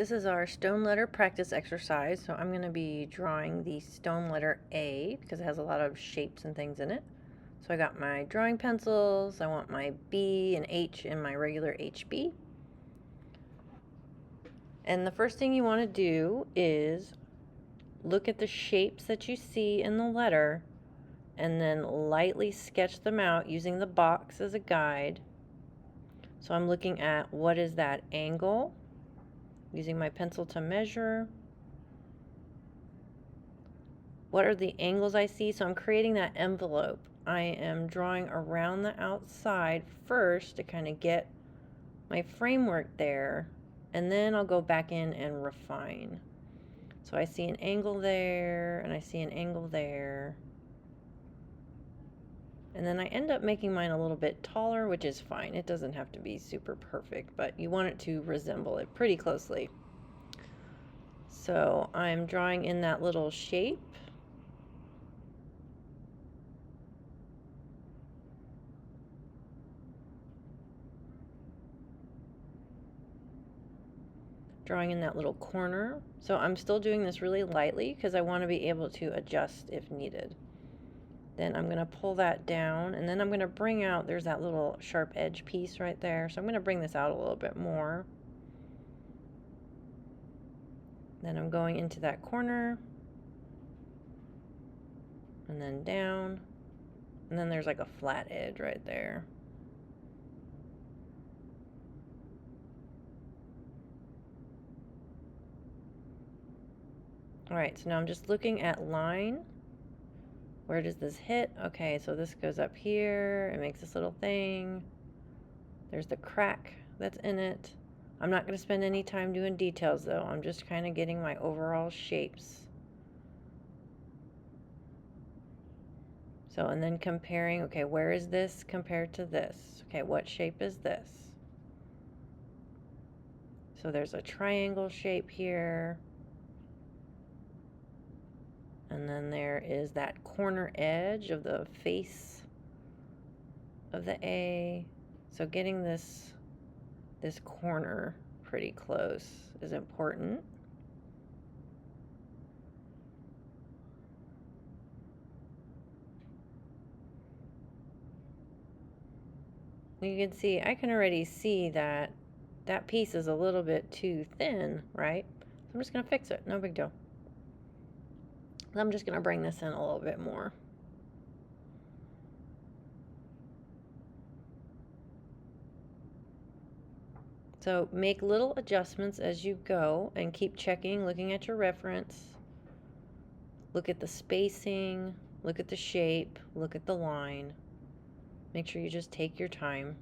This is our stone letter practice exercise, so I'm going to be drawing the stone letter A because it has a lot of shapes and things in it. So I got my drawing pencils, I want my B and H in my regular HB. And the first thing you want to do is look at the shapes that you see in the letter and then lightly sketch them out using the box as a guide. So I'm looking at what is that angle, using my pencil to measure. What are the angles I see? So I'm creating that envelope. I am drawing around the outside first to kind of get my framework there, and then I'll go back in and refine. So I see an angle there, and I see an angle there. And then I end up making mine a little bit taller, which is fine. It doesn't have to be super perfect, but you want it to resemble it pretty closely. So I'm drawing in that little shape. Drawing in that little corner. So I'm still doing this really lightly because I want to be able to adjust if needed. Then I'm going to pull that down, and then I'm going to bring out, there's that little sharp edge piece right there. So I'm going to bring this out a little bit more. Then I'm going into that corner, and then down, and then there's like a flat edge right there. All right, so now I'm just looking at line. Where does this hit? Okay, so this goes up here. It makes this little thing. There's the crack that's in it. I'm not going to spend any time doing details though. I'm just kind of getting my overall shapes. So, and then comparing, okay, where is this compared to this? Okay, what shape is this? So there's a triangle shape here. And then there is that corner edge of the face of the A. So getting this corner pretty close is important. You can see, I can already see that that piece is a little bit too thin, right? So I'm just going to fix it. No big deal. I'm just going to bring this in a little bit more. So make little adjustments as you go and keep checking, looking at your reference. Look at the spacing, look at the shape, look at the line. Make sure you just take your time.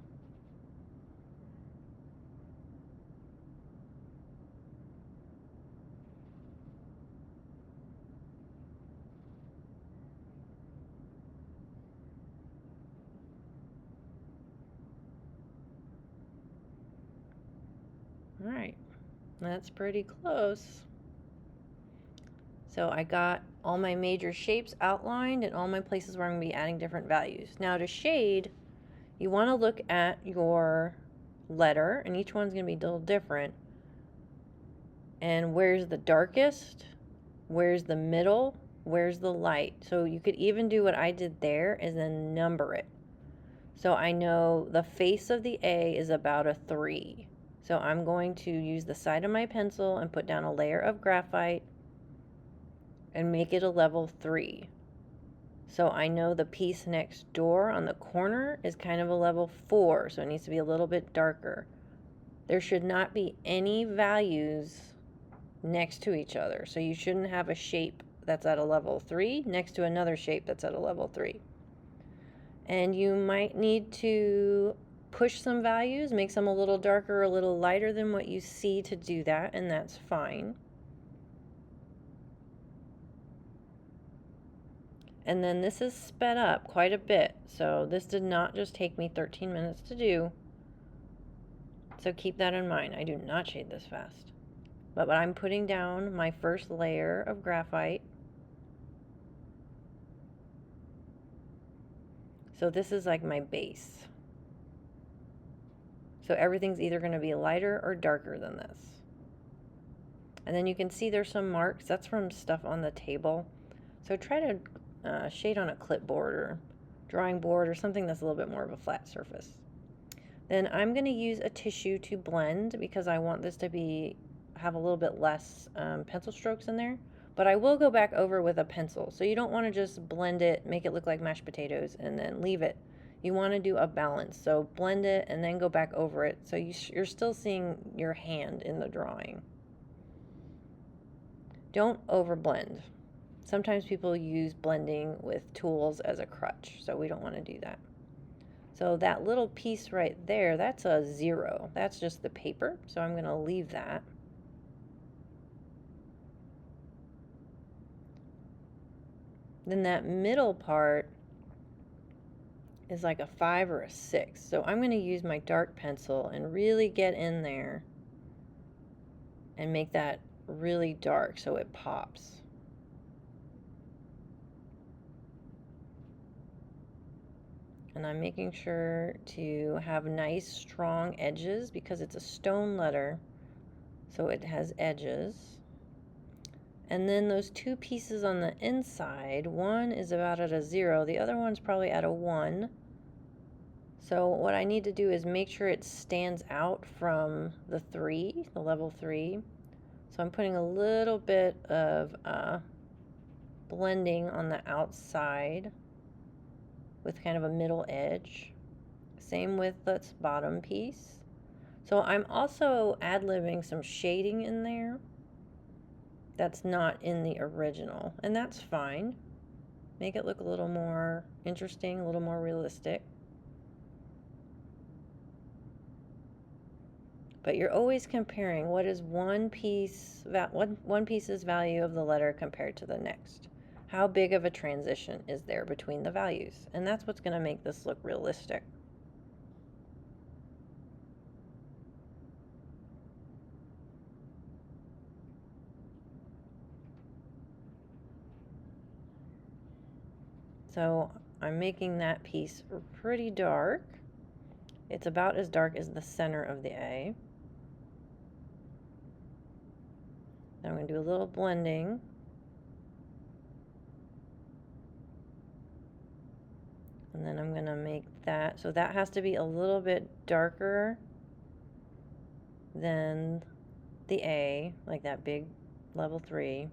All right, that's pretty close. So I got all my major shapes outlined and all my places where I'm going to be adding different values. Now to shade, you want to look at your letter, and each one's going to be a little different. And where's the darkest? Where's the middle? Where's the light? So you could even do what I did there is then number it. So I know the face of the A is about a 3. So I'm going to use the side of my pencil and put down a layer of graphite and make it a level 3. So I know the piece next door on the corner is kind of a level 4, so it needs to be a little bit darker. There should not be any values next to each other. So you shouldn't have a shape that's at a level 3 next to another shape that's at a level 3. And you might need to push some values, make some a little darker or a little lighter than what you see to do that, and that's fine. And then this is sped up quite a bit, so this did not just take me 13 minutes to do. So keep that in mind. I do not shade this fast. But I'm putting down my first layer of graphite. So this is like my base. So everything's either going to be lighter or darker than this. And then you can see there's some marks. That's from stuff on the table. So try to shade on a clipboard or drawing board or something that's a little bit more of a flat surface. Then I'm going to use a tissue to blend because I want this to have a little bit less pencil strokes in there. But I will go back over with a pencil. So you don't want to just blend it, make it look like mashed potatoes, and then leave it. You want to do a balance. So blend it and then go back over it. So you're still seeing your hand in the drawing. Don't overblend. Sometimes people use blending with tools as a crutch, so we don't want to do that. So that little piece right there, that's a 0. That's just the paper, so I'm going to leave that. Then that middle part is like a 5 or a 6. So I'm going to use my dark pencil and really get in there and make that really dark so it pops. And I'm making sure to have nice strong edges because it's a stone letter, so it has edges. And then those two pieces on the inside, one is about at a 0, the other one's probably at a 1. So what I need to do is make sure it stands out from the 3, the level 3. So I'm putting a little bit of blending on the outside with kind of a middle edge. Same with this bottom piece. So I'm also ad-libbing some shading in there that's not in the original, and that's fine. Make it look a little more interesting, a little more realistic. But you're always comparing what is one piece's value of the letter compared to the next. How big of a transition is there between the values? And that's what's going to make this look realistic. So I'm making that piece pretty dark. It's about as dark as the center of the A. Then I'm going to do a little blending. And then I'm going to make that, so that has to be a little bit darker than the A, like that big level 3.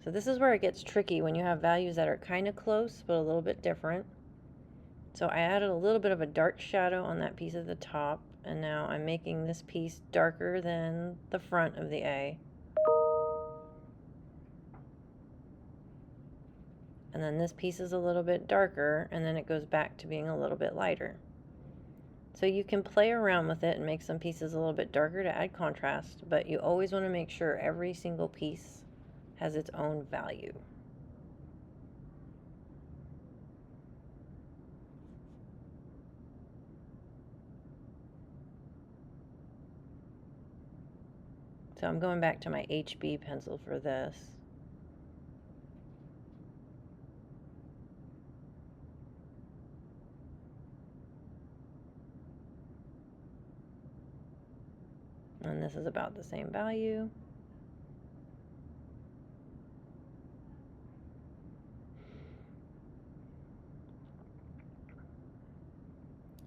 So this is where it gets tricky when you have values that are kind of close but a little bit different. So I added a little bit of a dark shadow on that piece at the top, and now I'm making this piece darker than the front of the A. And then this piece is a little bit darker, and then it goes back to being a little bit lighter. So you can play around with it and make some pieces a little bit darker to add contrast, but you always want to make sure every single piece has its own value. So I'm going back to my HB pencil for this. And this is about the same value.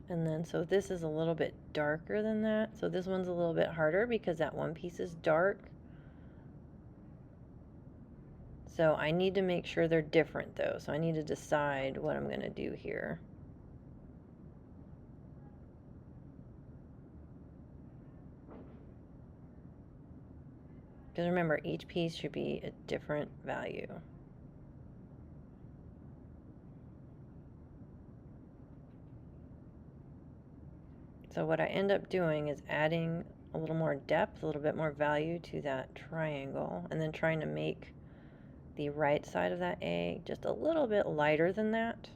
And then, so this is a little bit darker than that. So this one's a little bit harder because that one piece is dark. So I need to make sure they're different though. So I need to decide what I'm going to do here. Because remember, each piece should be a different value. So what I end up doing is adding a little more depth, a little bit more value to that triangle, and then trying to make the right side of that A just a little bit lighter than that.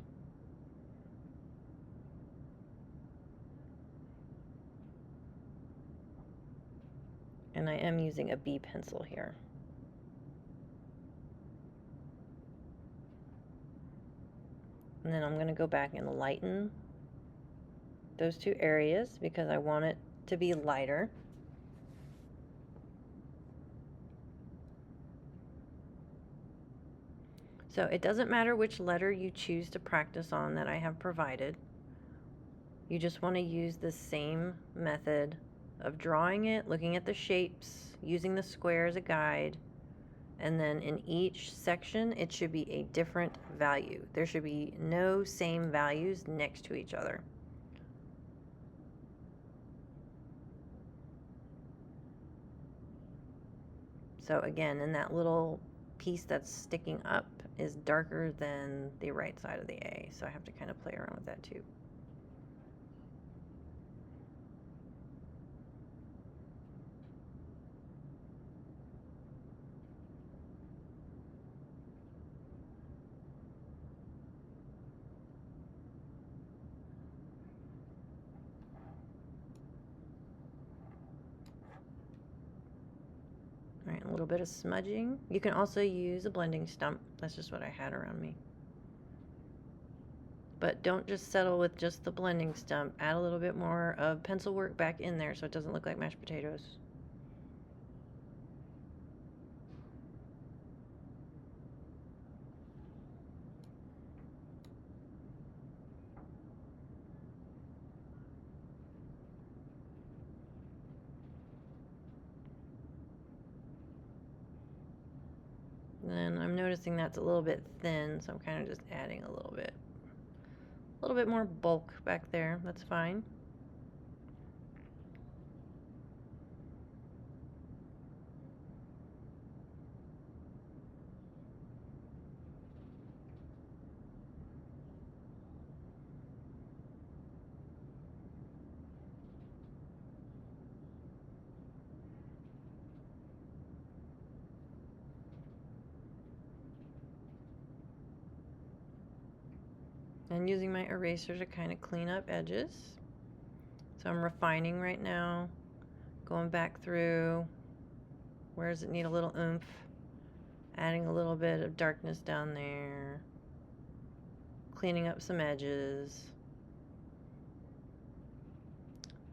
And I am using a B pencil here. And then I'm going to go back and lighten those two areas because I want it to be lighter. So it doesn't matter which letter you choose to practice on that I have provided. You just want to use the same method of drawing it, looking at the shapes, using the square as a guide, and then in each section it should be a different value. There should be no same values next to each other. So again, in that little piece that's sticking up is darker than the right side of the A, so I have to kind of play around with that too. All right, a little bit of smudging. You can also use a blending stump. That's just what I had around me. But don't just settle with just the blending stump. Add a little bit more of pencil work back in there so it doesn't look like mashed potatoes. And then I'm noticing that's a little bit thin, so I'm kind of just adding a little bit more bulk back there. That's fine. And using my eraser to kind of clean up edges. So I'm refining right now, going back through where does it need a little oomph, adding a little bit of darkness down there, cleaning up some edges.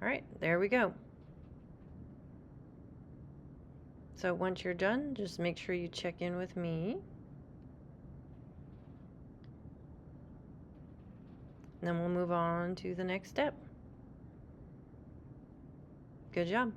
All right, there we go. So once you're done, just make sure you check in with me. And then we'll move on to the next step. Good job.